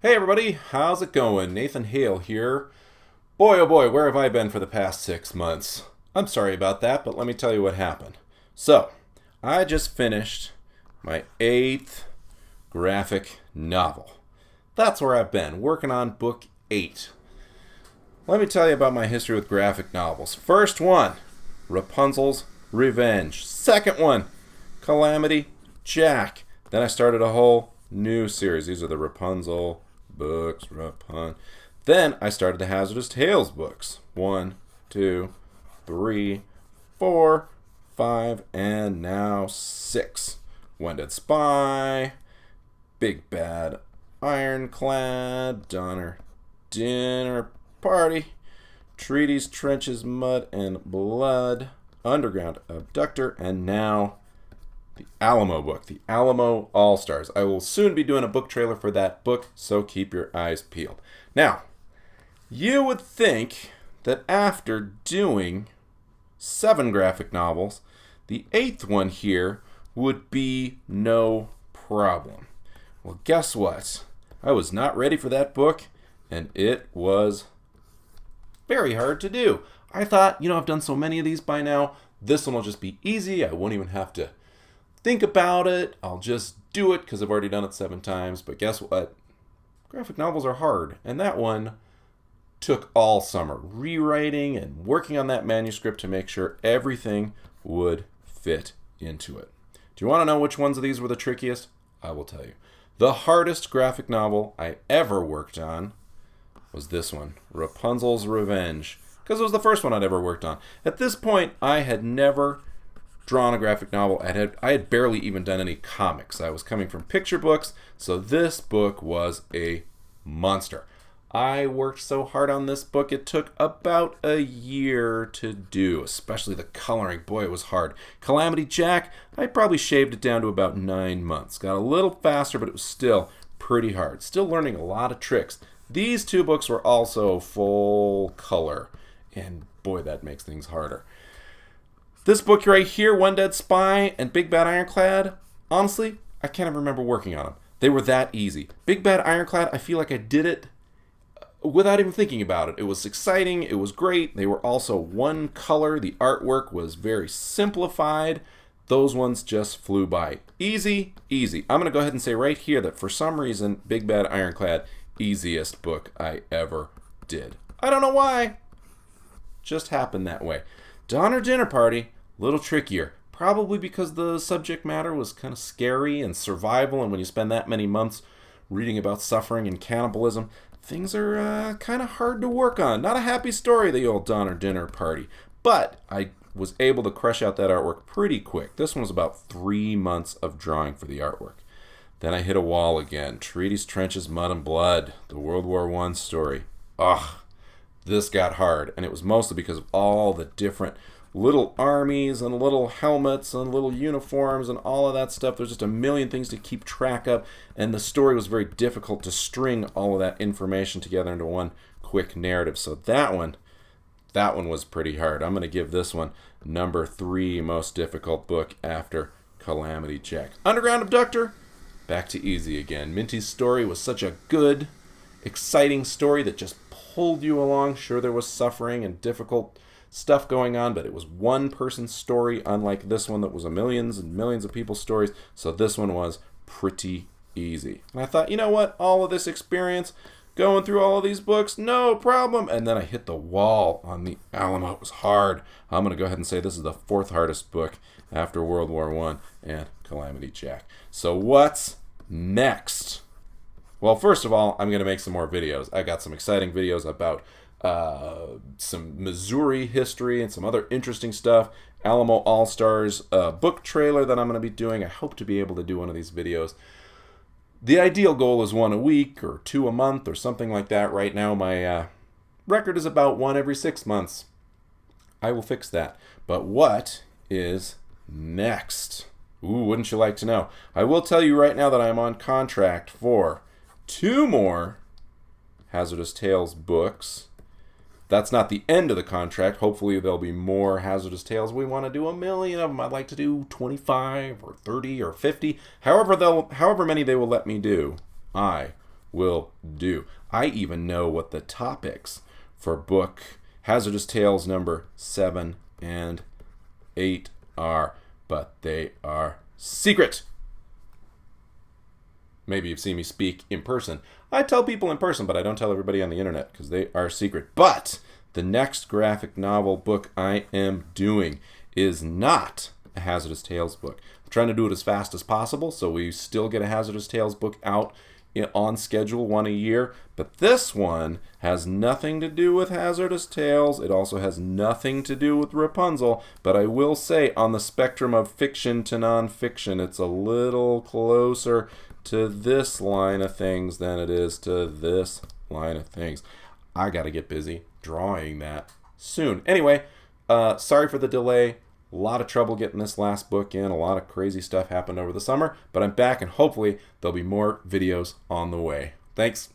Hey everybody, how's it going? Nathan Hale here. Boy oh boy, where have I been for the past 6 months? I'm sorry about that, but let me tell you what happened. So, I just finished my 8th graphic novel. That's where I've been, working on book 8. Let me tell you about my history with graphic novels. First one, Rapunzel's Revenge. Second one, Calamity Jack. Then I started a whole new series. These are the Rapunzel books, Then I started the Hazardous Tales books. 1, 2, 3, 4, 5, and now 6. One-Dead Spy, Big Bad Ironclad, Donner Dinner Party, Treaties, Trenches, Mud, and Blood, Underground Abductor, and now the Alamo book, the Alamo All-Stars. I will soon be doing a book trailer for that book, so keep your eyes peeled. Now, you would think that after doing 7 graphic novels, the 8th one here would be no problem. Well, guess what? I was not ready for that book, and it was very hard to do. I thought, I've done so many of these by now, this one will just be easy. I won't even have to think about it. I'll just do it because I've already done it 7 times. But guess what? Graphic novels are hard. And that one took all summer rewriting and working on that manuscript to make sure everything would fit into it. Do you want to know which ones of these were the trickiest? I will tell you. The hardest graphic novel I ever worked on was this one, Rapunzel's Revenge, because it was the first one I'd ever worked on. At this point, I had never drawn a graphic novel. I had barely even done any comics. I was coming from picture books, so this book was a monster. I worked so hard on this book, it took about a year to do, especially the coloring. Boy, it was hard. Calamity Jack, I probably shaved it down to about 9 months. Got a little faster, but it was still pretty hard. Still learning a lot of tricks. These 2 books were also full color, and boy, that makes things harder. This book right here, One-Dead Spy and Big Bad Ironclad, honestly, I can't even remember working on them. They were that easy. Big Bad Ironclad, I feel like I did it without even thinking about it. It was exciting. It was great. They were also one color. The artwork was very simplified. Those ones just flew by. Easy, easy. I'm going to go ahead and say right here that for some reason, Big Bad Ironclad, easiest book I ever did. I don't know why. Just happened that way. Donner Dinner Party, a little trickier. Probably because the subject matter was kind of scary and survival, and when you spend that many months reading about suffering and cannibalism, things are kind of hard to work on. Not a happy story, the old Donner Dinner Party. But I was able to crush out that artwork pretty quick. This one was about 3 months of drawing for the artwork. Then I hit a wall again. Treaties, Trenches, Mud, and Blood, the World War I story. Ugh. This got hard, and it was mostly because of all the different little armies and little helmets and little uniforms and all of that stuff. There's just a million things to keep track of, and the story was very difficult to string all of that information together into one quick narrative. So that one was pretty hard. I'm going to give this one number 3 most difficult book after Calamity Jack. Underground Abductor, back to easy again. Minty's story was such a good, exciting story that just pulled you along. Sure, there was suffering and difficult stuff going on, but it was one person's story, unlike this one that was a millions and millions of people's stories. So this one was pretty easy. And I thought, you know what? All of this experience, going through all of these books, no problem. And then I hit the wall on the Alamo. It was hard. I'm going to go ahead and say this is the 4th hardest book after World War I and Calamity Jack. So what's next? Well, first of all, I'm going to make some more videos. I got some exciting videos about some Missouri history and some other interesting stuff. Alamo All-Stars book trailer that I'm going to be doing. I hope to be able to do one of these videos. The ideal goal is 1 a week or 2 a month or something like that. Right now, my record is about 1 every 6 months. I will fix that. But what is next? Ooh, wouldn't you like to know? I will tell you right now that I'm on contract for 2 more Hazardous Tales books. That's not the end of the contract. Hopefully there'll be more Hazardous Tales. We want to do 1,000,000 of them. I'd like to do 25 or 30 or 50. However many they will let me do, I will do. I even know what the topics for book Hazardous Tales number 7 and 8 are, but they are secret. Maybe you've seen me speak in person. I tell people in person, but I don't tell everybody on the internet because they are secret. But the next graphic novel book I am doing is not a Hazardous Tales book. I'm trying to do it as fast as possible, so we still get a Hazardous Tales book out on schedule, one a year. But this one has nothing to do with Hazardous Tales. It also has nothing to do with Rapunzel. But I will say, on the spectrum of fiction to nonfiction, it's a little closer to this line of things than it is to this line of things. I got to get busy drawing that soon. Anyway, sorry for the delay. A lot of trouble getting this last book in. A lot of crazy stuff happened over the summer, but I'm back and hopefully there'll be more videos on the way. Thanks.